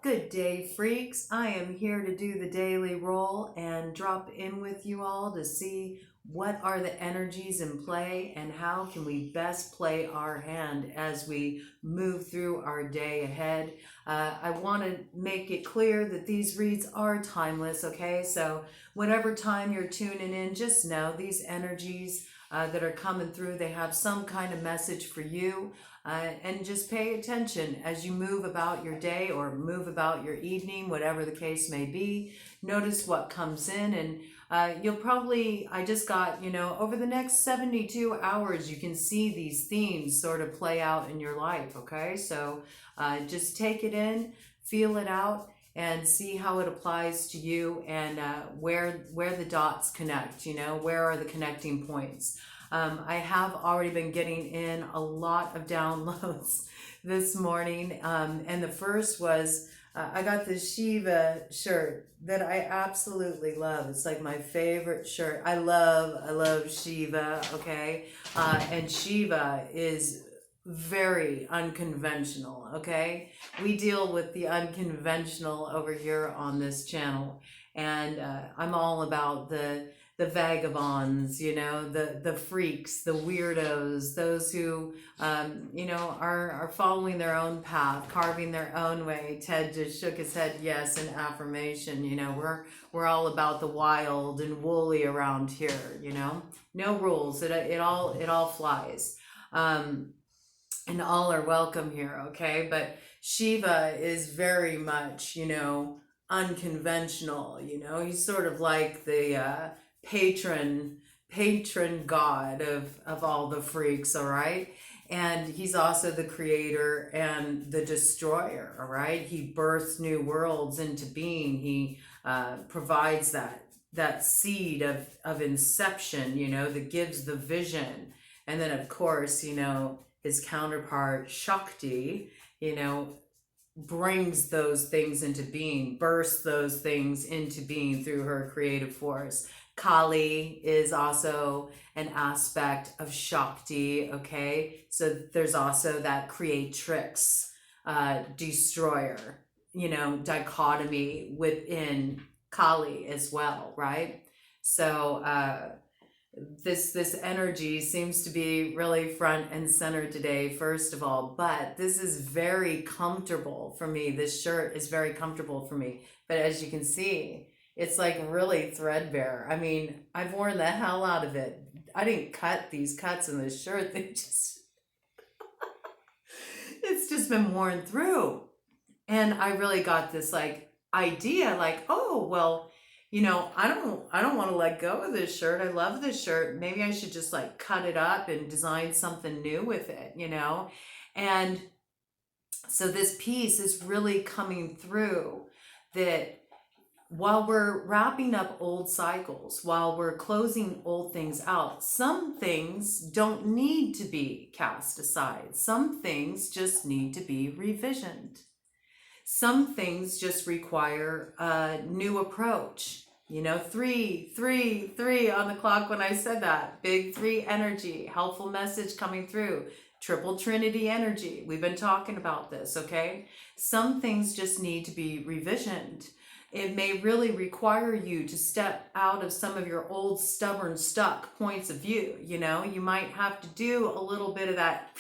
Good day, freaks. I am here to do the daily roll and drop in with you all to see what are the energies in play and how can we best play our hand as we move through our day ahead. I want to make it clear that these reads are timeless, okay? So whatever time you're tuning in, just know these energies that are coming through, they have some kind of message for you. And just pay attention as you move about your day or move about your evening, whatever the case may be. Notice what comes in, and you'll probably, I just got, over the next 72 hours, you can see these themes sort of play out in your life, okay? So just take it in, feel it out, and see how it applies to you and where the dots connect, where are the connecting points. I have already been getting in a lot of downloads this morning, and the first was I got this Shiva shirt that I absolutely love. It's like my favorite shirt. I love Shiva, okay? And Shiva is very unconventional, okay? We deal with the unconventional over here on this channel, and I'm all about the vagabonds, the freaks, the weirdos, those who, are following their own path, carving their own way. Ted just shook his head yes in affirmation. We're all about the wild and woolly around here. No rules. It all flies, and all are welcome here. Okay, but Shiva is very much unconventional. He's sort of like the patron god of all the freaks, all right? And he's also the creator and the destroyer, all right? He births new worlds into being. He provides that seed of inception, that gives the vision. And then of course, his counterpart Shakti, brings those things into being, bursts those things into being through her creative force. Kali is also an aspect of Shakti, okay? So there's also that creatrix, destroyer, dichotomy within Kali as well, right? So this energy seems to be really front and center today, first of all, but this is very comfortable for me. This shirt is very comfortable for me, but as you can see, it's like really threadbare. I mean, I've worn the hell out of it. I didn't cut these cuts in this shirt. It's just been worn through. And I really got this idea oh, well, I don't want to let go of this shirt. I love this shirt. Maybe I should just cut it up and design something new with it, And so this piece is really coming through that while we're wrapping up old cycles, while we're closing old things out, some things don't need to be cast aside. Some things just need to be revisioned. Some things just require a new approach. 3 on the clock when I said that. Big 3 energy, helpful message coming through. Triple Trinity energy. We've been talking about this, okay? Some things just need to be revisioned. It may really require you to step out of some of your old, stubborn, stuck points of view. You might have to do a little bit of that,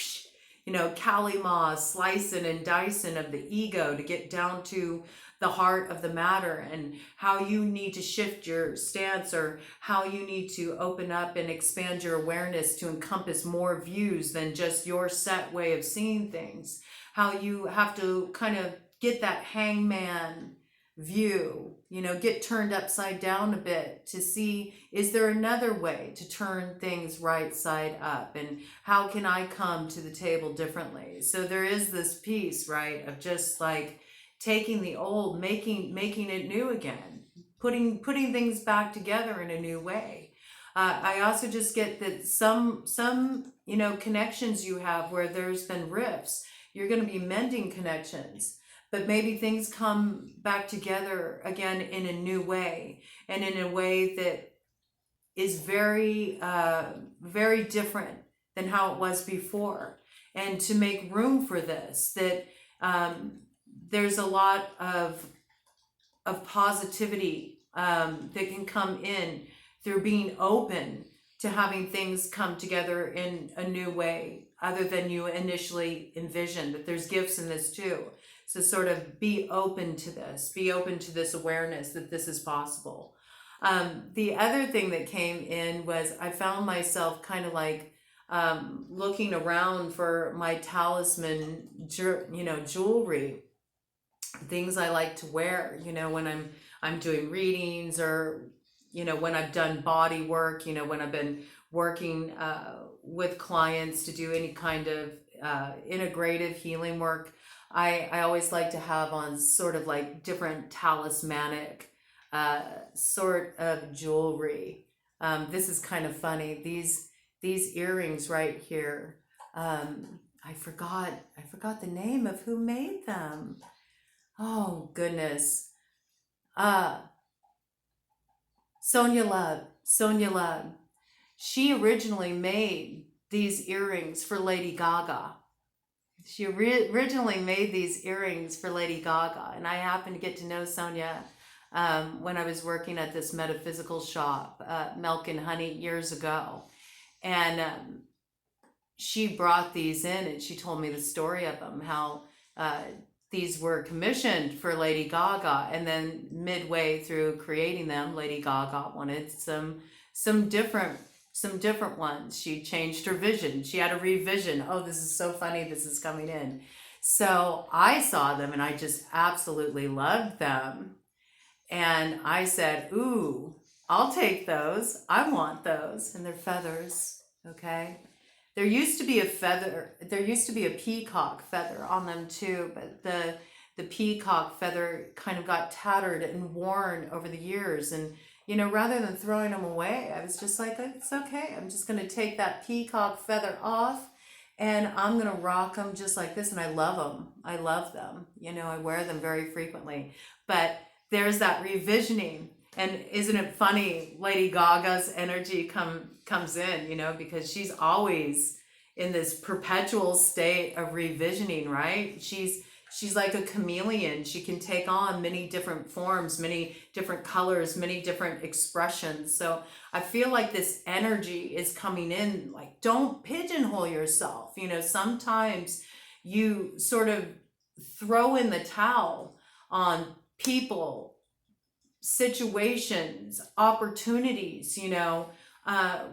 Kali Ma, slicing and dicing of the ego to get down to the heart of the matter and how you need to shift your stance or how you need to open up and expand your awareness to encompass more views than just your set way of seeing things. How you have to kind of get that hangman view, get turned upside down a bit to see, is there another way to turn things right side up, and how can I come to the table differently? So there is this piece, right, of just taking the old, making it new again, putting things back together in a new way. I also just get that some connections you have where there's been rifts, you're going to be mending connections. But maybe things come back together again in a new way, and in a way that is very, very different than how it was before. And to make room for this, that there's a lot of positivity that can come in through being open to having things come together in a new way other than you initially envisioned. That there's gifts in this too. So sort of be open to this awareness that this is possible. The other thing that came in was I found myself kind of like looking around for my talisman, jewelry, things I like to wear, when I'm doing readings, or when I've done body work, when I've been working with clients to do any kind of integrative healing work. I always like to have on sort of like different talismanic sort of jewelry. This is kind of funny. These earrings right here. I forgot the name of who made them. Oh goodness. Sonia Love. She originally made these earrings for Lady Gaga. She originally made these earrings for Lady Gaga, and I happened to get to know Sonia when I was working at this metaphysical shop, Milk and Honey, years ago. And she brought these in, and she told me the story of them, how these were commissioned for Lady Gaga, and then midway through creating them, Lady Gaga wanted some different ones. She changed her vision. She had a revision. Oh, this is so funny. This is coming in. So I saw them and I just absolutely loved them. And I said, ooh, I'll take those. I want those. And they're feathers. Okay. There used to be a peacock feather on them too, but the peacock feather kind of got tattered and worn over the years. And rather than throwing them away, I was just like, it's okay. I'm just going to take that peacock feather off and I'm going to rock them just like this. And I love them. I love them. I wear them very frequently. But there's that revisioning. And isn't it funny? Lady Gaga's energy comes in, because she's always in this perpetual state of revisioning, right? She's like a chameleon. She can take on many different forms, many different colors, many different expressions. So I feel like this energy is coming in, like, don't pigeonhole yourself. Sometimes you sort of throw in the towel on people, situations, opportunities,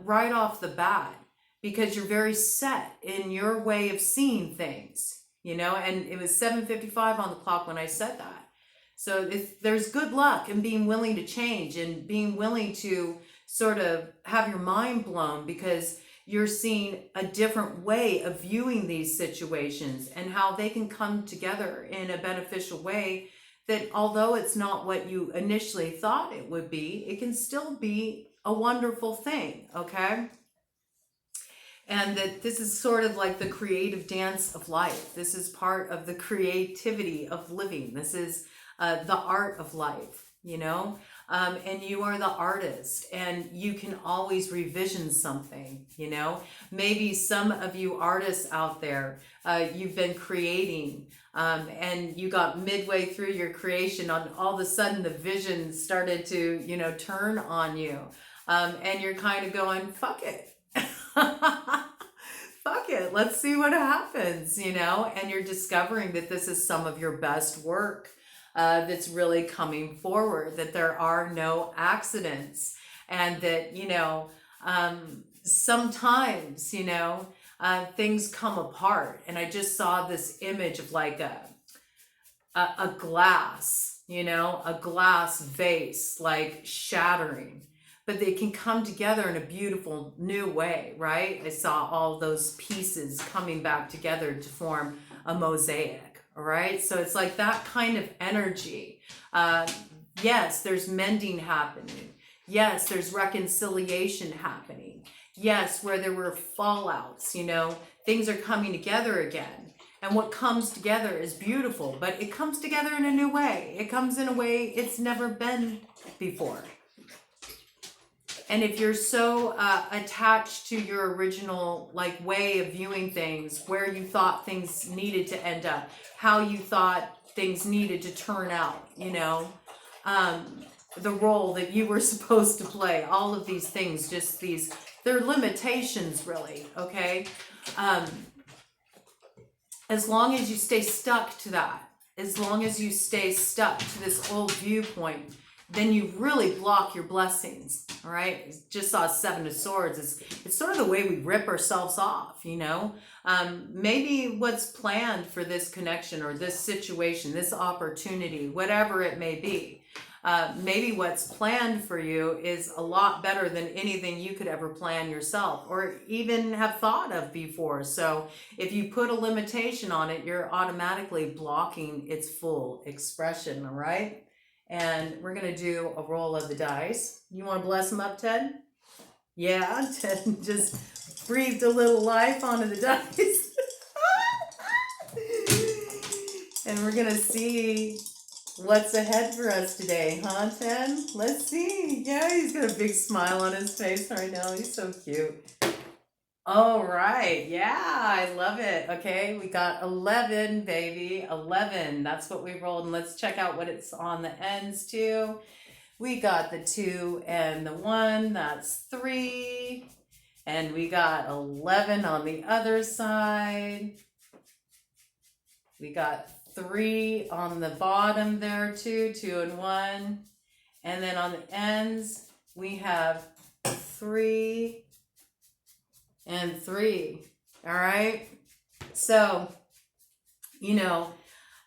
right off the bat, because you're very set in your way of seeing things. And it was 7:55 on the clock when I said that. So there's good luck in being willing to change and being willing to sort of have your mind blown, because you're seeing a different way of viewing these situations and how they can come together in a beneficial way, that although it's not what you initially thought it would be, it can still be a wonderful thing, okay? And that this is sort of like the creative dance of life. This is part of the creativity of living. This is the art of life, and you are the artist, and you can always revision something, Maybe some of you artists out there, you've been creating, and you got midway through your creation, and all of a sudden the vision started to, turn on you, and you're kind of going, fuck it. Fuck it, let's see what happens, and you're discovering that this is some of your best work that's really coming forward, that there are no accidents, and that, sometimes, things come apart. And I just saw this image of like a glass, a glass vase, like shattering. But they can come together in a beautiful new way, right? I saw all those pieces coming back together to form a mosaic, all right? So it's like that kind of energy. Yes, there's mending happening. Yes, there's reconciliation happening. Yes, where there were fallouts, things are coming together again. And what comes together is beautiful, but it comes together in a new way. It comes in a way it's never been before. And if you're so attached to your original way of viewing things, where you thought things needed to end up, how you thought things needed to turn out, you know, the role that you were supposed to play, all of these things, just these, they're limitations really, okay? As long as you stay stuck to that, as long as you stay stuck to this old viewpoint, then you really block your blessings, all right? Just saw Seven of Swords. It's sort of the way we rip ourselves off, you know? Maybe what's planned for this connection or this situation, this opportunity, whatever it may be, maybe what's planned for you is a lot better than anything you could ever plan yourself or even have thought of before. So if you put a limitation on it, you're automatically blocking its full expression, all right? And we're going to do a roll of the dice. You want to bless them up, Ted? Yeah, Ted just breathed a little life onto the dice. And we're going to see what's ahead for us today, huh, Ted? Let's see. Yeah, he's got a big smile on his face right now. He's so cute. All right. Yeah, I love it. Okay, we got 11, baby. 11. That's what we rolled. And let's check out what it's on the ends too. We got the 2 and the 1. That's 3. And we got 11 on the other side. We got 3 on the bottom there too. 2 and 1. And then on the ends, we have 3 and 3. All right. So, you know,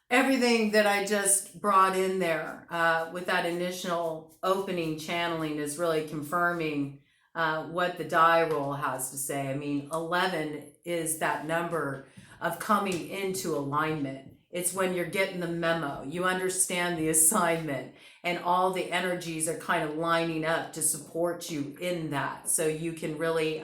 everything that I just brought in there with that initial opening channeling is really confirming what the die roll has to say. I mean, 11 is that number of coming into alignment. It's when you're getting the memo, you understand the assignment, and all the energies are kind of lining up to support you in that. So you can really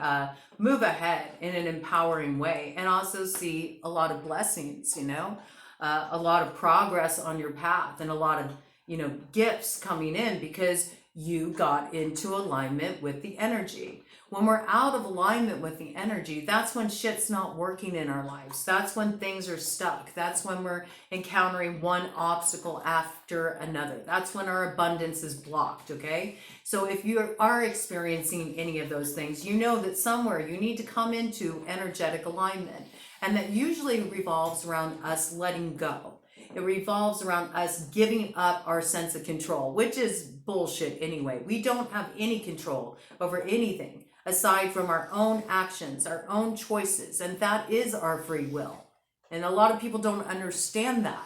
move ahead in an empowering way and also see a lot of blessings, you know, a lot of progress on your path and a lot of, you know, gifts coming in because you got into alignment with the energy. When we're out of alignment with the energy, that's when shit's not working in our lives. That's when things are stuck. That's when we're encountering one obstacle after another. That's when our abundance is blocked, okay? So if you are experiencing any of those things, you know that somewhere you need to come into energetic alignment. And that usually revolves around us letting go. It revolves around us giving up our sense of control, which is bullshit anyway. We don't have any control over anything aside from our own actions, our own choices, and that is our free will. And a lot of people don't understand that.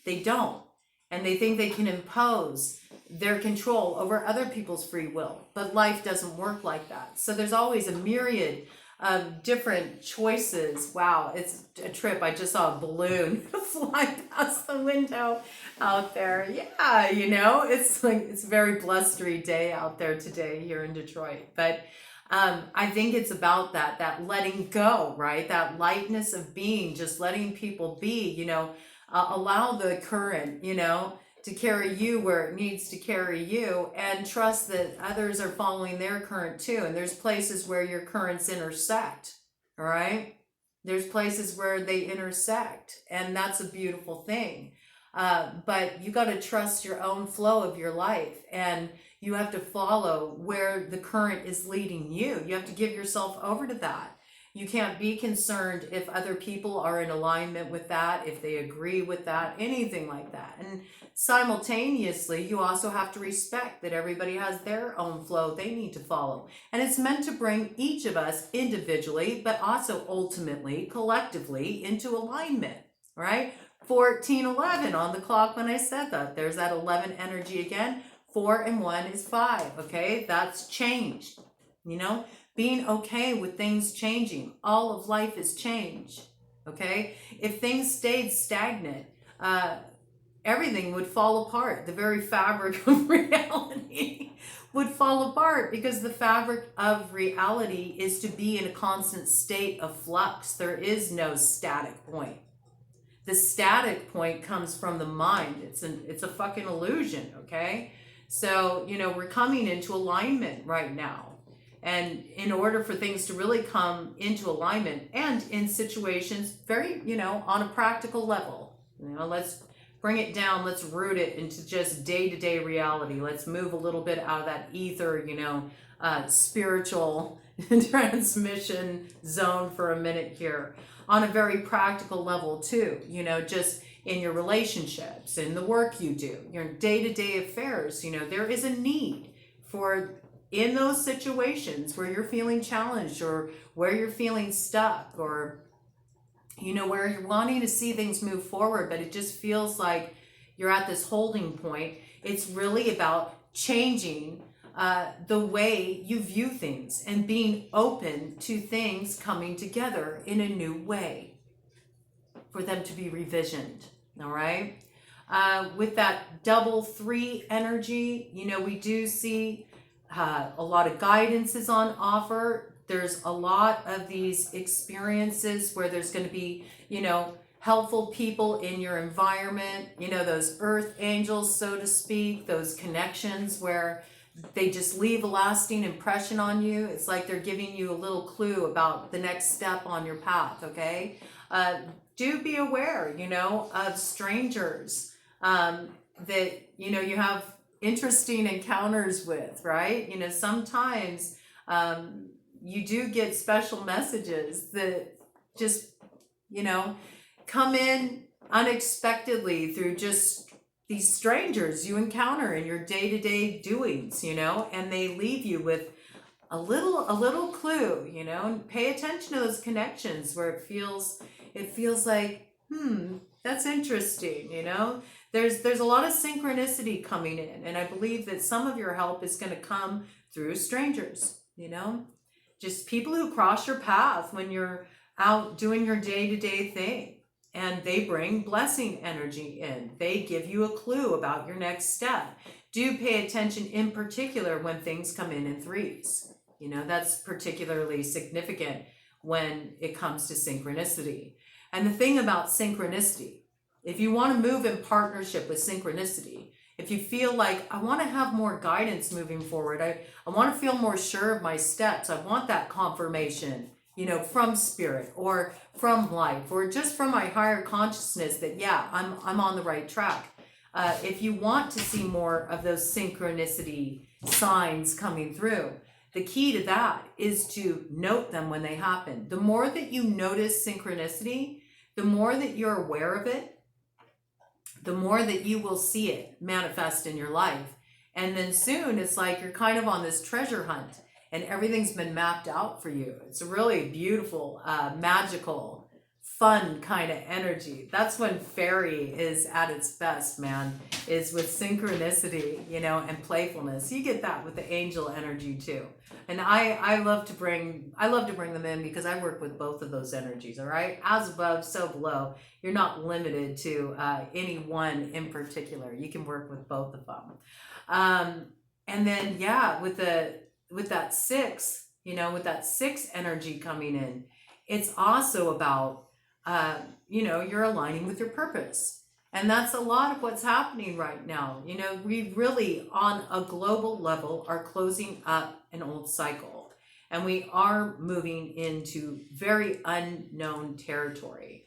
They don't. And they think they can impose their control over other people's free will. But life doesn't work like that. So there's always a myriad of different choices. Wow, it's a trip. I just saw a balloon fly past the window out there. Yeah, you know, it's like, it's a very blustery day out there today here in Detroit. But I think it's about that letting go, right? That lightness of being, just letting people be, you know, allow the current, you know, to carry you where it needs to carry you, and trust that others are following their current too. And there's places where your currents intersect, all right? There's places where they intersect, and that's a beautiful thing. But you got to trust your own flow of your life, and you have to follow where the current is leading you. You have to give yourself over to that. You can't be concerned if other people are in alignment with that, if they agree with that, anything like that. And simultaneously, you also have to respect that everybody has their own flow they need to follow. And it's meant to bring each of us individually, but also ultimately, collectively, into alignment, right? 14:11 on the clock when I said that. There's that 11 energy again. 4 and 1 is 5, okay? That's changed, you know? Being okay with things changing. All of life is change, okay? If things stayed stagnant, everything would fall apart. The very fabric of reality would fall apart, because the fabric of reality is to be in a constant state of flux. There is no static point. The static point comes from the mind. It's a fucking illusion, okay? So, you know, we're coming into alignment right now. And in order for things to really come into alignment, and in situations very, you know, on a practical level, you know, let's bring it down. Let's root it into just day-to-day reality. Let's move a little bit out of that ether, spiritual transmission zone for a minute here on a very practical level too, just in your relationships, in the work you do, your day-to-day affairs. There is a need for, in those situations where you're feeling challenged or where you're feeling stuck, or where you're wanting to see things move forward, but it just feels like you're at this holding point. It's really about changing the way you view things and being open to things coming together in a new way for them to be revisioned. All right. With that double 3 energy, we do see a lot of guidance is on offer. There's a lot of these experiences where there's going to be, helpful people in your environment, those earth angels, so to speak, those connections where they just leave a lasting impression on you. It's like they're giving you a little clue about the next step on your path, okay? Do be aware, of strangers that, you have interesting encounters with, right? Sometimes you do get special messages that just, come in unexpectedly through just these strangers you encounter in your day-to-day doings, and they leave you with a little clue, and pay attention to those connections where it feels like, that's interesting, There's a lot of synchronicity coming in, and I believe that some of your help is going to come through strangers, just people who cross your path when you're out doing your day-to-day thing, and they bring blessing energy in. They give you a clue about your next step. Do pay attention in particular when things come in 3s. That's particularly significant when it comes to synchronicity. And the thing about synchronicity, if you want to move in partnership with synchronicity, if you feel like, I want to have more guidance moving forward, I want to feel more sure of my steps, I want that confirmation, from spirit or from life or just from my higher consciousness that, yeah, I'm on the right track. If you want to see more of those synchronicity signs coming through, the key to that is to note them when they happen. The more that you notice synchronicity, the more that you're aware of it, the more that you will see it manifest in your life. And then soon it's like you're kind of on this treasure hunt and everything's been mapped out for you. It's a really beautiful, magical, fun kind of energy. That's when fairy is at its best, man, is with synchronicity, and playfulness. You get that with the angel energy too. And I love to bring them in because I work with both of those energies, all right? As above, so below. You're not limited to any one in particular. You can work with both of them. And then, yeah, with that 6, with that 6 energy coming in, it's also about, you're aligning with your purpose. And that's a lot of what's happening right now. We really, on a global level, are closing up an old cycle. And we are moving into very unknown territory.